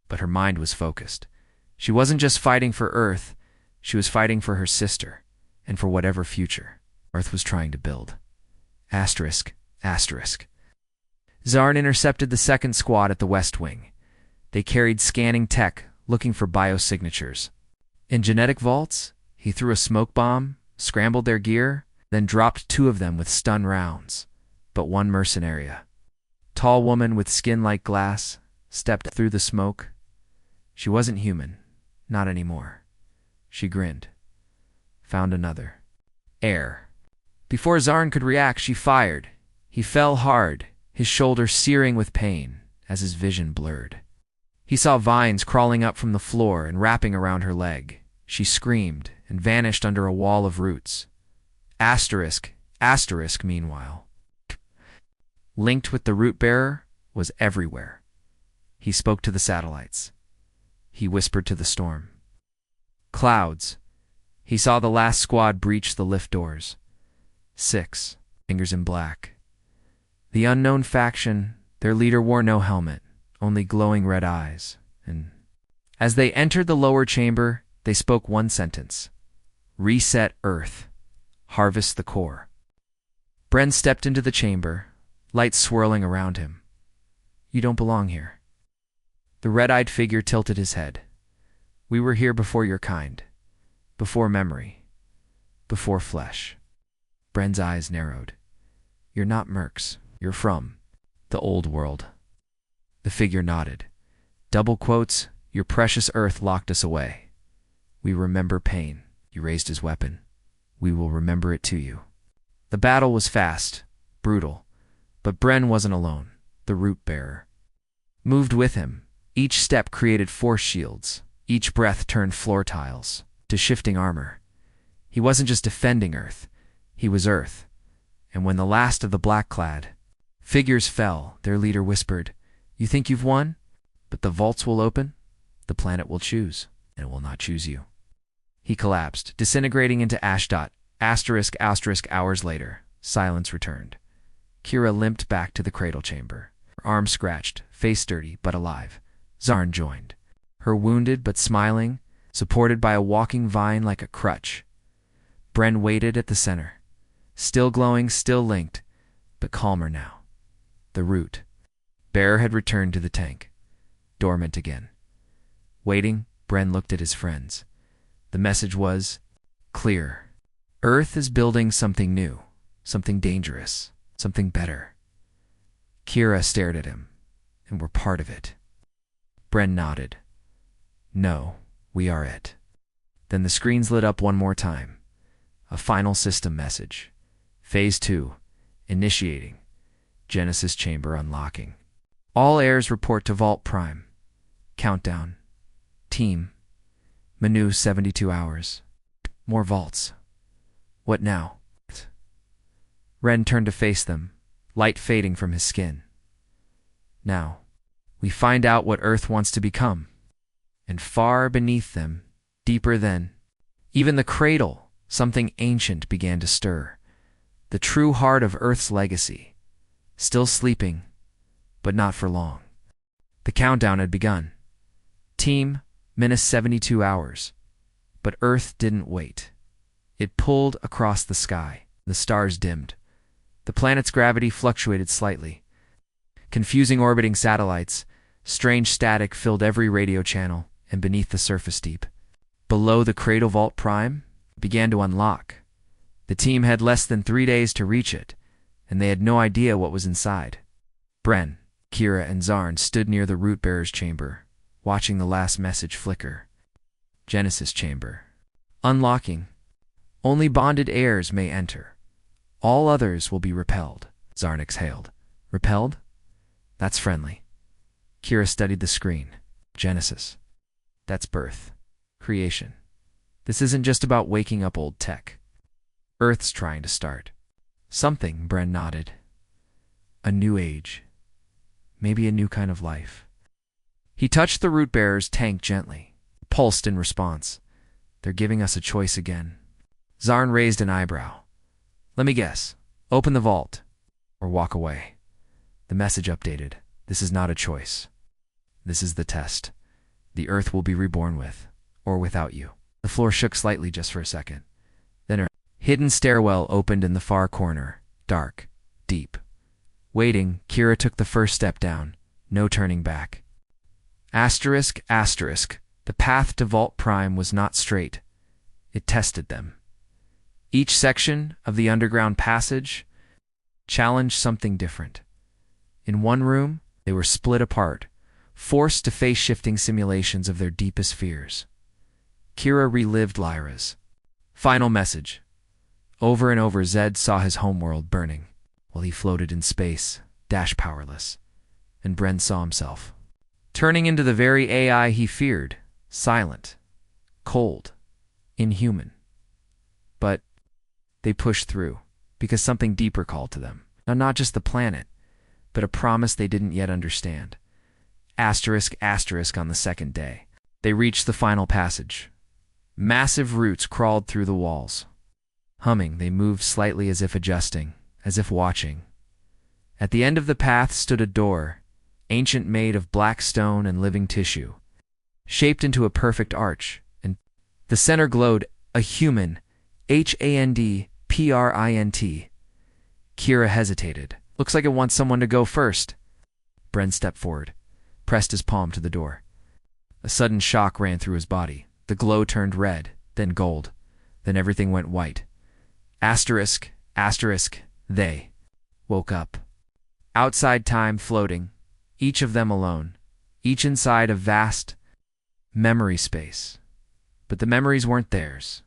but her mind was focused. She wasn't just fighting for Earth, she was fighting for her sister, and for whatever future Earth was trying to build. Zarn intercepted the second squad at the west wing. They carried scanning tech, looking for biosignatures. In genetic vaults, he threw a smoke bomb, scrambled their gear, then dropped 2 of them with stun rounds. But one mercenaria, tall woman with skin like glass, stepped through the smoke. She wasn't human, not anymore. She grinned. Found another. Air. Before Zarn could react, she fired. He fell hard, his shoulder searing with pain as his vision blurred. He saw vines crawling up from the floor and wrapping around her leg. She screamed and vanished under a wall of roots. Meanwhile, linked with the root bearer, was everywhere. He spoke to the satellites. He whispered to the storm. Clouds. He saw the last squad breach the lift doors. 6 fingers in black. The unknown faction, their leader wore no helmet, only glowing red eyes. And as they entered the lower chamber, they spoke one sentence. Reset Earth. Harvest the core. Bren stepped into the chamber, lights swirling around him. You don't belong here. The red-eyed figure tilted his head. We were here before your kind, before memory, before flesh. Bren's eyes narrowed. You're not mercs. You're from the old world. The figure nodded. Double quotes, your precious Earth locked us away. We remember pain. He raised his weapon. We will remember it to you. The battle was fast, brutal, but Bren wasn't alone. The root bearer moved with him. Each step created force shields. Each breath turned floor tiles to shifting armor. He wasn't just defending Earth. He was Earth. And when the last of the black-clad figures fell, their leader whispered, You think you've won? But the vaults will open. The planet will choose, and it will not choose you. He collapsed, disintegrating into ash. ****. Hours later, silence returned. Kira limped back to the cradle chamber. Her arm scratched, face dirty but alive. Zarn joined. Her wounded but smiling, supported by a walking vine like a crutch. Bren waited at the center. Still glowing, still linked, but calmer now. The root bearer had returned to the tank, dormant again. Waiting, Bren looked at his friends. The message was clear. Earth is building something new, something dangerous, something better. Kira stared at him, and we're part of it. Bren nodded. No, we are it. Then the screens lit up one more time. A final system message. Phase 2. Initiating. Genesis chamber unlocking. All heirs report to Vault Prime. Countdown. Team. Menu 72 hours. More vaults. What now? Ren turned to face them, light fading from his skin. Now, we find out what Earth wants to become. And far beneath them, deeper than even the cradle, something ancient began to stir. The true heart of Earth's legacy. Still sleeping, but not for long. The countdown had begun. Team, minus 72 hours. But Earth didn't wait. It pulled across the sky. The stars dimmed. The planet's gravity fluctuated slightly. Confusing orbiting satellites, strange static filled every radio channel, and beneath the surface deep. Below the cradle Vault Prime began to unlock. The team had less than 3 days to reach it, and they had no idea what was inside. Bren, Kira, and Zarn stood near the root bearer's chamber, watching the last message flicker. Genesis chamber. Unlocking. Only bonded heirs may enter. All others will be repelled. Zarn exhaled. Repelled? That's friendly. Kira studied the screen. Genesis. That's birth. Creation. This isn't just about waking up old tech. Earth's trying to start. Something, Bren nodded. A new age. Maybe a new kind of life. He touched the root bearer's tank gently, pulsed in response. They're giving us a choice again. Zarn raised an eyebrow. Let me guess. Open the vault. Or walk away. The message updated. This is not a choice. This is the test. The Earth will be reborn with, or without you. The floor shook slightly just for a second. Then a hidden stairwell opened in the far corner. Dark. Deep. Waiting, Kira took the first step down. No turning back. Asterisk. The path to Vault Prime was not straight. It tested them. Each section of the underground passage challenged something different. In one room, they were split apart, forced to face shifting simulations of their deepest fears. Kira relived Lyra's final message. Over and over, Zed saw his homeworld burning, while he floated in space, dash powerless. And Bren saw himself turning into the very AI he feared, silent, cold, inhuman. But they pushed through, because something deeper called to them. Now, not just the planet, but a promise they didn't yet understand. Asterisk on the second day. They reached the final passage. Massive roots crawled through the walls. Humming, they moved slightly as if adjusting, as if watching. At the end of the path stood a door, ancient, made of black stone and living tissue. shaped into a perfect arch, and the center glowed, a human, HANDPRINT. Kira hesitated. Looks like it wants someone to go first. Bren stepped forward, pressed his palm to the door. A sudden shock ran through his body. The glow turned red, then gold, then everything went white. Asterisk, asterisk, they woke up. Outside time floating, each of them alone, each inside a vast memory space. But the memories weren't theirs.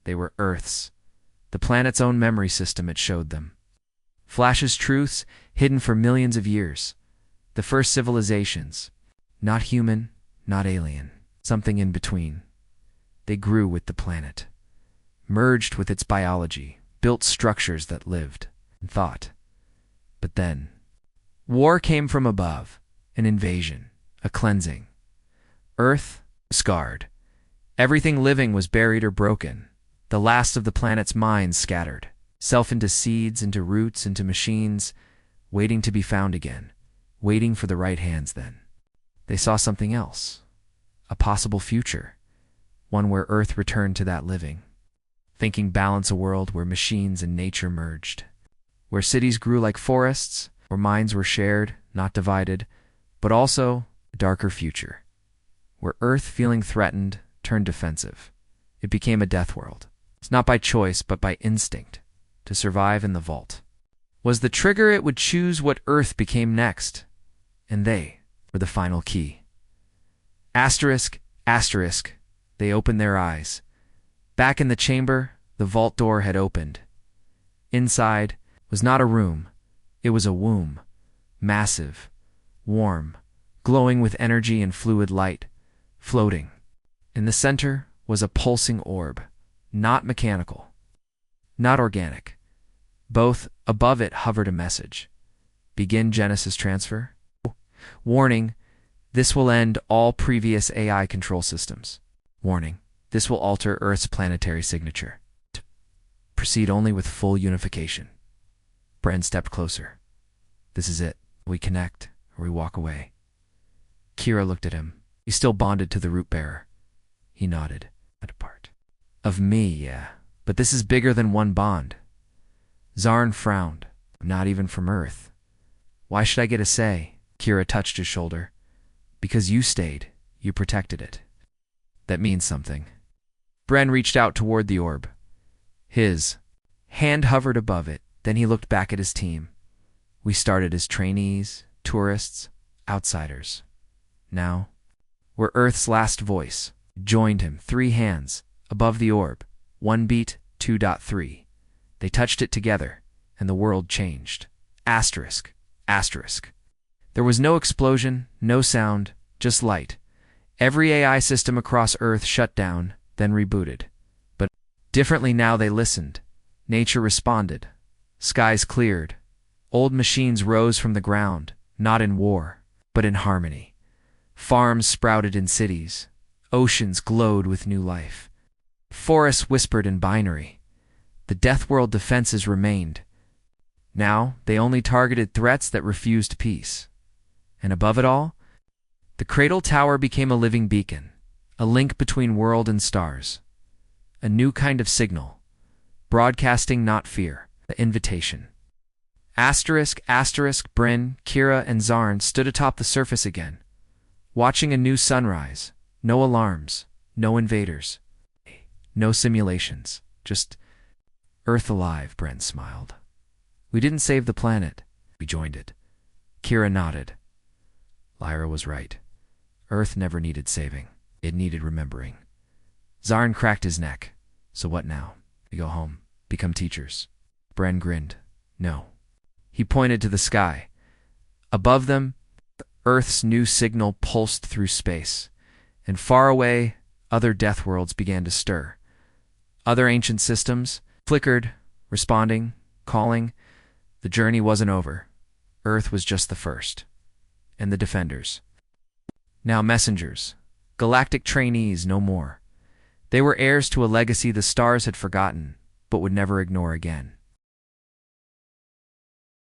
They were Earth's, the planet's own memory system it showed them. Flashes truths hidden for millions of years. The first civilizations, not human, not alien, something in between. They grew with the planet, merged with its biology, built structures that lived and thought. But then, war came from above, an invasion, a cleansing. Earth scarred. Everything living was buried or broken. The last of the planet's minds scattered, self into seeds, into roots, into machines, waiting to be found again, waiting for the right hands then. They saw something else, a possible future, one where Earth returned to that living, thinking balance a world where machines and nature merged, where cities grew like forests, where minds were shared, not divided, but also a darker future, where Earth, feeling threatened, turned defensive. It became a death world. It's not by choice, but by instinct, to survive in the vault. Was the trigger it would choose what Earth became next, and they were the final key. Asterisk, asterisk, they opened their eyes. Back in the chamber, the vault door had opened. Inside was not a room, it was a womb, massive, warm, glowing with energy and fluid light, floating. In the center was a pulsing orb, not mechanical, not organic. Both above it hovered a message. Begin Genesis transfer. Warning, this will end all previous AI control systems. Warning, this will alter Earth's planetary signature. Proceed only with full unification. Bren stepped closer. This is it. We connect, or we walk away. Kira looked at him. He's still bonded to the root bearer. He nodded. That part. Of me, yeah. But this is bigger than one bond. Zarn frowned. Not even from Earth. Why should I get a say? Kira touched his shoulder. Because you stayed. You protected it. That means something. Bren reached out toward the orb. His hand hovered above it. Then he looked back at his team. We started as trainees, tourists, outsiders. Now, we're Earth's last voice. Joined him, 3 hands, above the orb. 1 beat, 2.3. They touched it together, and the world changed. Asterisk, asterisk. There was no explosion, no sound, just light. Every AI system across Earth shut down, then rebooted. But differently now they listened. Nature responded. Skies cleared. Old machines rose from the ground, not in war, but in harmony. Farms sprouted in cities. Oceans glowed with new life. Forests whispered in binary. The Deathworld defenses remained. Now they only targeted threats that refused peace. And above it all, the Cradle Tower became a living beacon, a link between world and stars. A new kind of signal, broadcasting not fear, the invitation. Asterisk, asterisk, Bryn, Kira, and Zarn stood atop the surface again, watching a new sunrise. No alarms, no invaders, no simulations, just Earth alive, Brent smiled. We didn't save the planet, we joined it. Kira nodded. Lyra was right. Earth never needed saving, it needed remembering. Zarn cracked his neck. So what now? We go home, become teachers. Bren grinned. No. He pointed to the sky. Above them, Earth's new signal pulsed through space. And far away, other death worlds began to stir. Other ancient systems flickered, responding, calling. The journey wasn't over. Earth was just the first. And the defenders. Now messengers. Galactic trainees no more. They were heirs to a legacy the stars had forgotten, but would never ignore again.